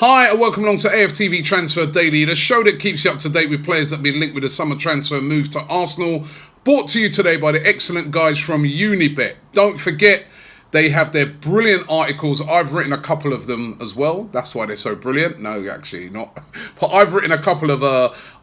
Hi and welcome along to AFTV Transfer Daily, the show that keeps you up to date with players that have been linked with the summer transfer move to Arsenal. Brought to you today by the excellent guys from Unibet. Don't forget, they have their brilliant articles. I've written a couple of them as well. That's why they're so brilliant. No, actually not. But I've written a couple of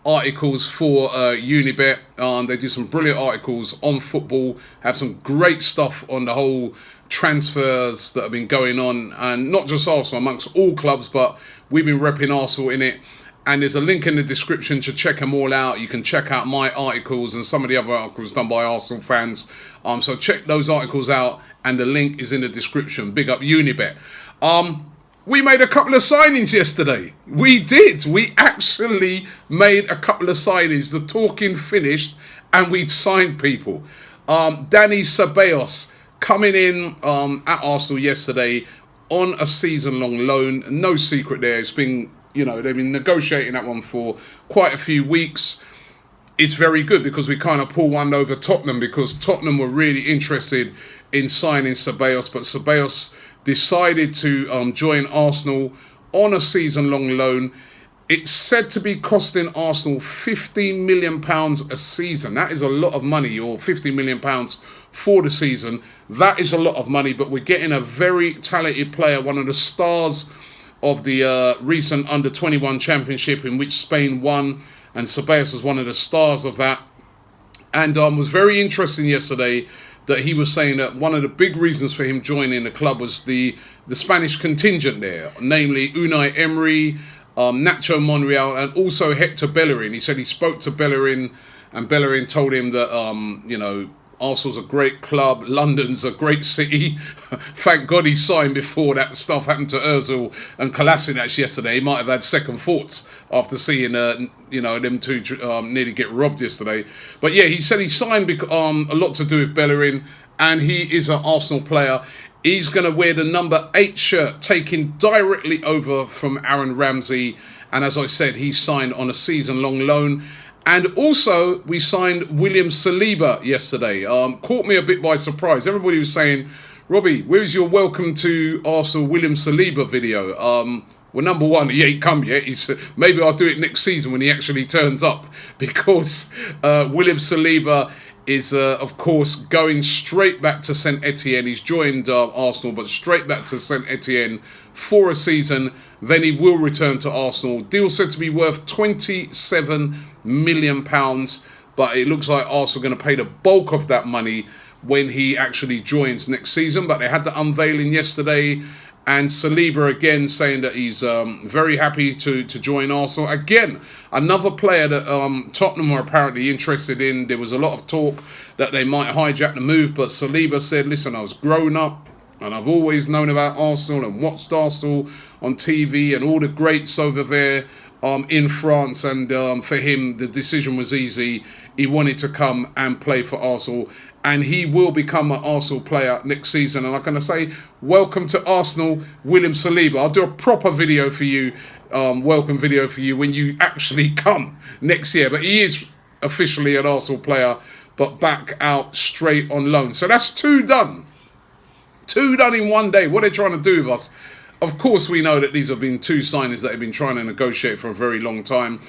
articles for Unibet. They do some brilliant articles on football. Have some great stuff on the whole transfers that have been going on, and not just Arsenal, amongst all clubs, but we've been repping Arsenal in it. And there's a link in the description to check them all out. You can check out my articles and some of the other articles done by Arsenal fans. So check those articles out, and the link is in the description. Big up Unibet. We made a couple of signings yesterday. We did. We actually made a couple of signings. The talking finished, and we'd signed people. Dani Ceballos coming in at Arsenal yesterday on a season-long loan. No secret there. It's been, they've been negotiating that one for quite a few weeks. It's very good because we kind of pull one over Tottenham, because Tottenham were really interested in signing Ceballos, but Ceballos decided to join Arsenal on a season-long loan. It's said to be costing Arsenal £15 million a season. That is a lot of money, or £15 million for the season. That is a lot of money, but we're getting a very talented player, one of the stars of the recent Under-21 Championship, in which Spain won, and Ceballos was one of the stars of that. And was very interesting yesterday that he was saying that one of the big reasons for him joining the club was the Spanish contingent there, namely Unai Emery, Nacho Monreal, and also Hector Bellerin. He said he spoke to Bellerin, and Bellerin told him that, Arsenal's a great club, London's a great city. Thank God he signed before that stuff happened to Ozil and Kolasinac yesterday. He might have had second thoughts after seeing, them two nearly get robbed yesterday. But yeah, he said he signed a lot to do with Bellerin, and he is an Arsenal player. He's going to wear the number 8 shirt, taken directly over from Aaron Ramsey. And as I said, he signed on a season-long loan. And also, we signed William Saliba yesterday. Caught me a bit by surprise. Everybody was saying, Robbie, where's your welcome to Arsenal William Saliba video? Well, number one, he ain't come yet. Maybe I'll do it next season when he actually turns up. Because William Saliba is, of course, going straight back to Saint Etienne. He's joined Arsenal, but straight back to Saint Etienne for a season. Then he will return to Arsenal. Deal said to be worth £27 million, but it looks like Arsenal are going to pay the bulk of that money when he actually joins next season. But they had the unveiling yesterday, and Saliba again saying that he's very happy to join Arsenal. Again, another player that Tottenham were apparently interested in. There was a lot of talk that they might hijack the move, but Saliba said, listen, I was grown up and I've always known about Arsenal and watched Arsenal on TV and all the greats over there in France. And for him, the decision was easy. He wanted to come and play for Arsenal, and he will become an Arsenal player next season. And I'm going to say, welcome to Arsenal, William Saliba. I'll do a proper video for you, welcome video for you when you actually come next year. But he is officially an Arsenal player, but back out straight on loan. So that's 2 done. 2 done in one day. What are they trying to do with us? Of course, we know that these have been 2 signings that have been trying to negotiate for a very long time.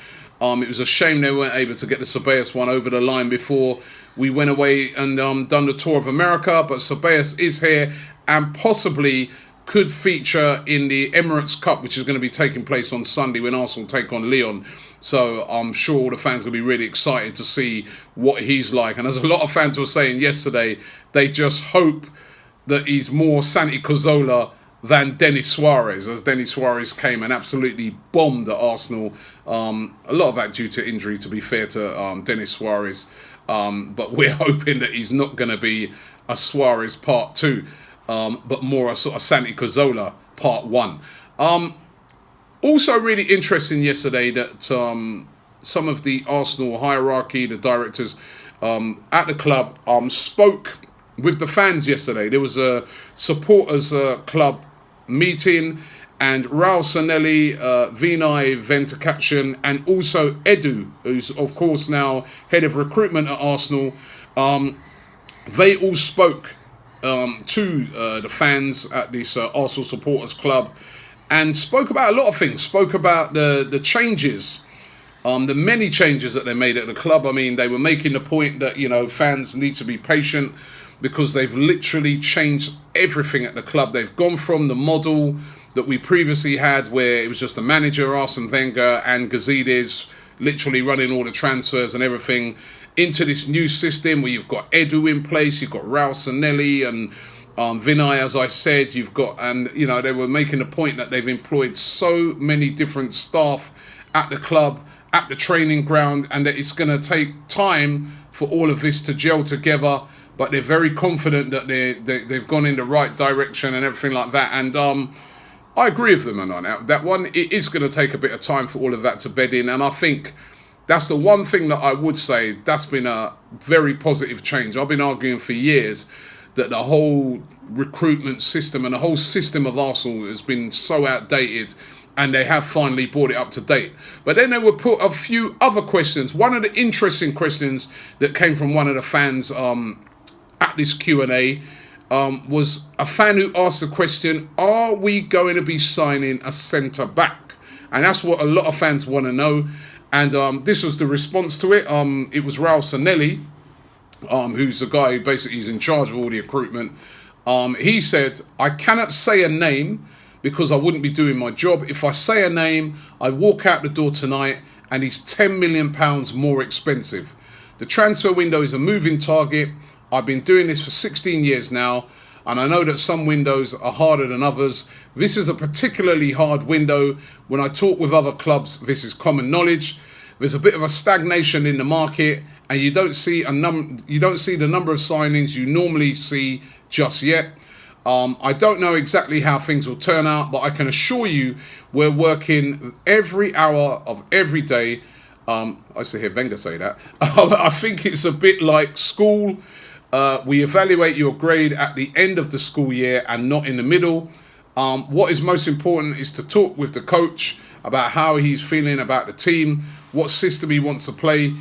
It was a shame they weren't able to get the Ceballos one over the line before we went away and done the tour of America. But Ceballos is here and possibly could feature in the Emirates Cup, which is going to be taking place on Sunday when Arsenal take on Lyon. So I'm sure all the fans will be really excited to see what he's like. And as a lot of fans were saying yesterday, they just hope that he's more Santi Cazorla than Denis Suarez, as Denis Suarez came and absolutely bombed at Arsenal. A lot of that due to injury, to be fair to Denis Suarez. But we're hoping that he's not going to be a Suarez part 2, but more a sort of Santi Cazorla part 1. Also really interesting yesterday that some of the Arsenal hierarchy, the directors at the club, spoke with the fans yesterday. There was a supporters club meeting, and Raul Sanelli, Vinay Ventukatchan, and also Edu, who's of course now head of recruitment at Arsenal, they all spoke to the fans at this Arsenal supporters club, and spoke about a lot of things. Spoke about the changes, the many changes that they made at the club. I mean, they were making the point that, you know, fans need to be patient because they've literally changed everything at the club. They've gone from the model that we previously had, where it was just the manager, Arsene Wenger, and Gazidis literally running all the transfers and everything, into this new system where you've got Edu in place, you've got Raul Sanelli and Vinay, as I said, you've got, and you know, they were making the point that they've employed so many different staff at the club, at the training ground, and that it's going to take time for all of this to gel together. But they're very confident that they've gone in the right direction and everything like that. And I agree with them on that one. It is going to take a bit of time for all of that to bed in, and I think that's the one thing that I would say that's been a very positive change. I've been arguing for years that the whole recruitment system and the whole system of Arsenal has been so outdated, and they have finally brought it up to date. But then they would put a few other questions. One of the interesting questions that came from one of the fans at this Q&A was a fan who asked the question, are we going to be signing a centre-back? And that's what a lot of fans want to know. And this was the response to it. It was Raul Sanelli, who's the guy who basically is in charge of all the recruitment. He said, I cannot say a name because I wouldn't be doing my job. If I say a name, I walk out the door tonight and he's £10 million more expensive. The transfer window is a moving target. I've been doing this for 16 years now, and I know that some windows are harder than others. This is a particularly hard window. When I talk with other clubs, this is common knowledge. There's a bit of a stagnation in the market, and you don't see the number of signings you normally see just yet. I don't know exactly how things will turn out, but I can assure you we're working every hour of every day. I used to hear Wenger say that. I think it's a bit like school. We evaluate your grade at the end of the school year and not in the middle. What is most important is to talk with the coach about how he's feeling about the team, what system he wants to play.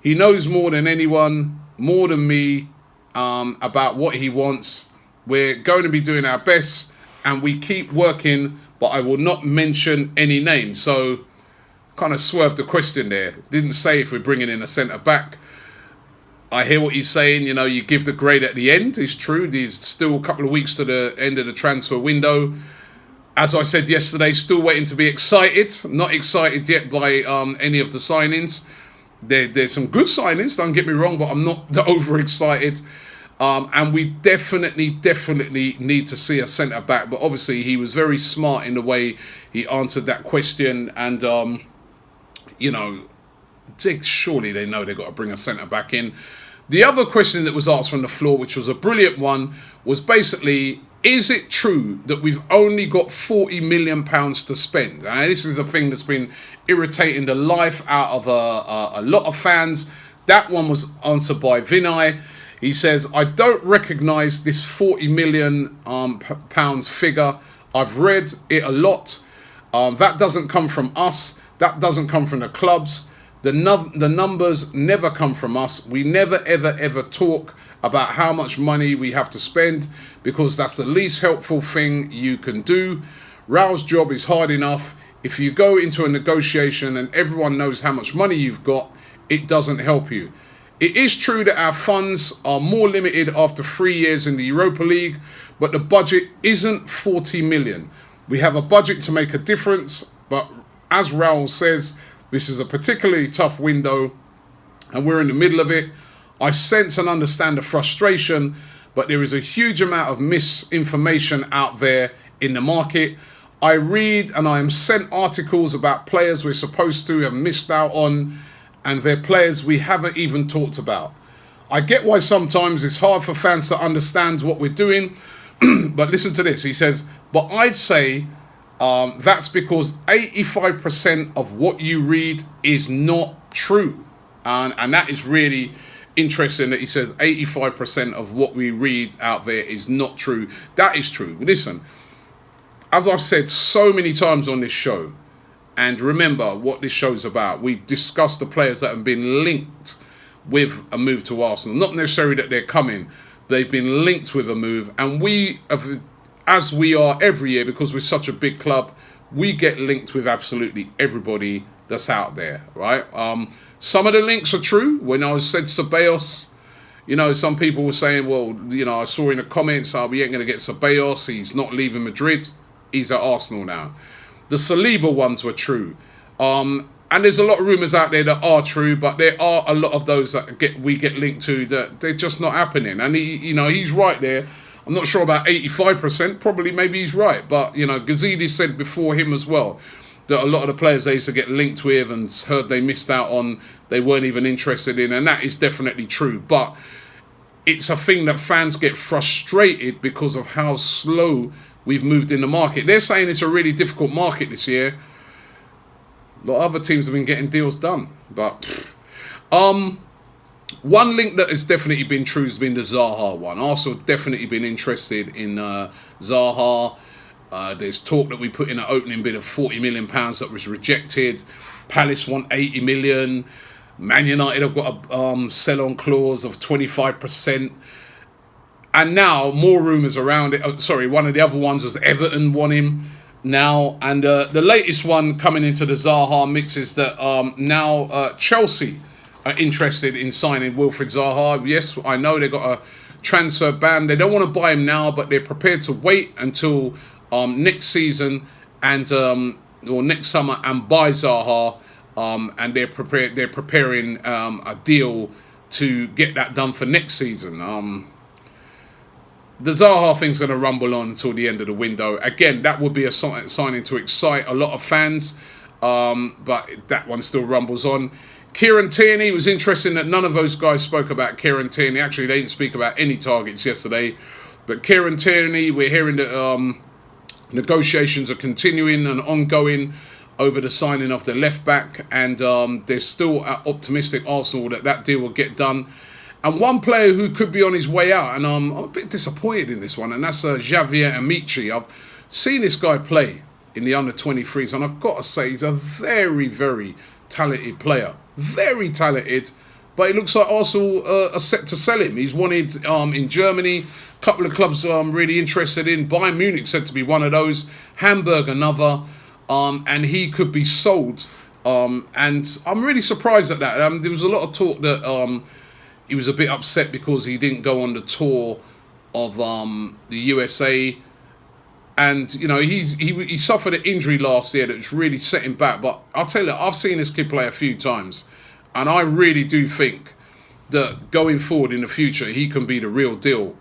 He knows more than anyone, more than me, about what he wants. We're going to be doing our best and we keep working, but I will not mention any names. So kind of swerved the question there. Didn't say if we're bringing in a centre-back. I hear what he's saying, you know, you give the grade at the end. It's true, there's still a couple of weeks to the end of the transfer window. As I said yesterday, still waiting to be excited. Not excited yet by any of the signings. There's some good signings, don't get me wrong, but I'm not overexcited. And we definitely need to see a centre-back. But obviously, he was very smart in the way he answered that question. And, you know, surely they know they've got to bring a centre-back in. The other question that was asked from the floor, which was a brilliant one, was basically, is it true that we've only got £40 million to spend? And this is a thing that's been irritating the life out of a lot of fans. That one was answered by Vinay. He says, I don't recognise this £40 million pounds figure. I've read it a lot. That doesn't come from us. That doesn't come from the clubs. The numbers never come from us. We never, ever talk about how much money we have to spend because that's the least helpful thing you can do. Raul's job is hard enough. If you go into a negotiation and everyone knows how much money you've got, it doesn't help you. It is true that our funds are more limited after 3 years in the Europa League, but the budget isn't 40 million. We have a budget to make a difference, but as Raul says, this is a particularly tough window and we're in the middle of it. I sense and understand the frustration, but there is a huge amount of misinformation out there in the market. I read and I am sent articles about players we're supposed to have missed out on, and they're players we haven't even talked about. I get why sometimes it's hard for fans to understand what we're doing, but listen to this. He says, but I'd say that's because 85% of what you read is not true. And that is really interesting that he says 85% of what we read out there is not true. That is true. Listen, as I've said so many times on this show, and remember what this show's about, we discuss the players that have been linked with a move to Arsenal. Not necessarily that they're coming, they've been linked with a move. And we have, as we are every year, because we're such a big club, we get linked with absolutely everybody that's out there, right? Some of the links are true. When I said Ceballos, some people were saying, well, I saw in the comments, we ain't going to get Ceballos. He's not leaving Madrid. He's at Arsenal now. The Saliba ones were true. And there's a lot of rumours out there that are true, but there are a lot of those that we get linked to that they're just not happening. And he's right there. I'm not sure about 85%. Probably, maybe he's right. But Gazidis said before him as well that a lot of the players they used to get linked with and heard they missed out on, they weren't even interested in, and that is definitely true. But it's a thing that fans get frustrated because of how slow we've moved in the market. They're saying it's a really difficult market this year. A lot of other teams have been getting deals done. But one link that has definitely been true has been the Zaha one. Arsenal definitely been interested in Zaha. There's talk that we put in an opening bid of £40 million that was rejected. Palace want 80 million. Man United have got a sell-on clause of 25%. And now more rumours around it. Oh, sorry, one of the other ones was Everton want him now. And the latest one coming into the Zaha mix is that now Chelsea are interested in signing Wilfried Zaha. Yes, I know they got a transfer ban. They don't want to buy him now, but they're prepared to wait until next season and or next summer and buy Zaha. And they're preparing a deal to get that done for next season. The Zaha thing's going to rumble on until the end of the window. Again, that would be a signing to excite a lot of fans, but that one still rumbles on. Kieran Tierney, was interesting that none of those guys spoke about Kieran Tierney. Actually, they didn't speak about any targets yesterday. But Kieran Tierney, we're hearing that negotiations are continuing and ongoing over the signing of the left back, and they're still optimistic, Arsenal, that deal will get done. And one player who could be on his way out, and I'm a bit disappointed in this one, and that's Javier Amici. I've seen this guy play in the under-23s, and I've got to say he's a very, very talented player. Very talented, but it looks like Arsenal are set to sell him. He's wanted in Germany, a couple of clubs really interested in. Bayern Munich said to be one of those, Hamburg another, and he could be sold. And I'm really surprised at that. There was a lot of talk that he was a bit upset because he didn't go on the tour of the USA. And, he suffered an injury last year that was really set him back. But I'll tell you, I've seen this kid play a few times. And I really do think that going forward in the future, he can be the real deal.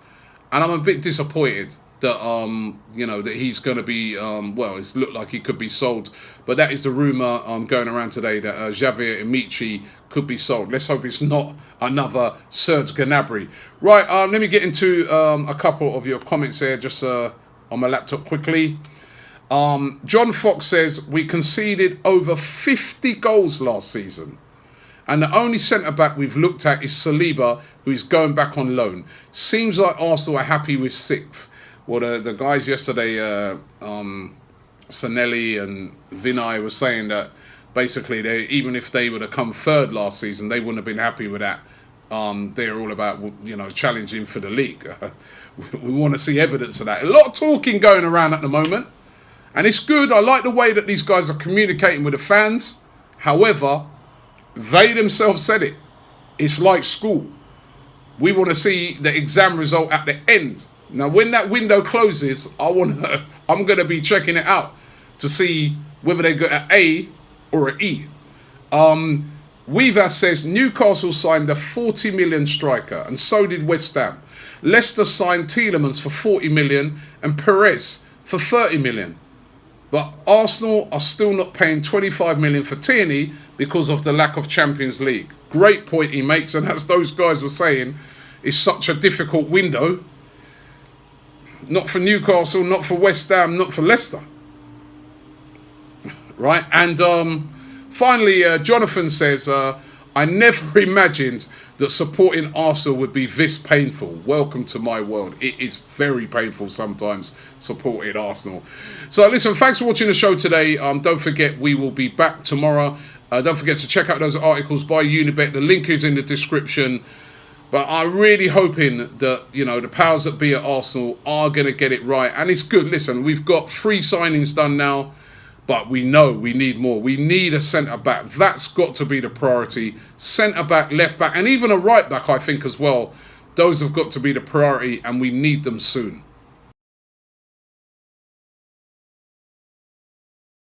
And I'm a bit disappointed that, that he's going to be, it's looked like he could be sold. But that is the rumour going around today that Javier Amici could be sold. Let's hope it's not another Serge Gnabry. Right, let me get into a couple of your comments here, just on my laptop quickly. John Fox says, we conceded over 50 goals last season. And the only centre-back we've looked at is Saliba, who is going back on loan. Seems like Arsenal are happy with 6th. Well, the guys yesterday, Sanelli and Vinay, were saying that basically, even if they would have come 3rd last season, they wouldn't have been happy with that. They're all about, challenging for the league. We want to see evidence of that. A lot of talking going around at the moment. And it's good. I like the way that these guys are communicating with the fans. However, they themselves said it. It's like school. We want to see the exam result at the end. Now, when that window closes, I'm going to be checking it out to see whether they got an A or an E. Weaver says Newcastle signed a 40 million striker, and so did West Ham. Leicester signed Tielemans for 40 million and Perez for 30 million. But Arsenal are still not paying 25 million for Tierney because of the lack of Champions League. Great point he makes, and as those guys were saying, it's such a difficult window. Not for Newcastle, not for West Ham, not for Leicester. Right? And finally, Jonathan says, I never imagined that supporting Arsenal would be this painful. Welcome to my world. It is very painful sometimes supporting Arsenal. So listen, thanks for watching the show today. Don't forget, we will be back tomorrow. Don't forget to check out those articles by Unibet. The link is in the description. But I'm really hoping that, the powers that be at Arsenal are going to get it right. And it's good. Listen, we've got 3 signings done now. But we know we need more. We need a centre-back. That's got to be the priority. Centre-back, left-back, and even a right-back, I think, as well. Those have got to be the priority, and we need them soon.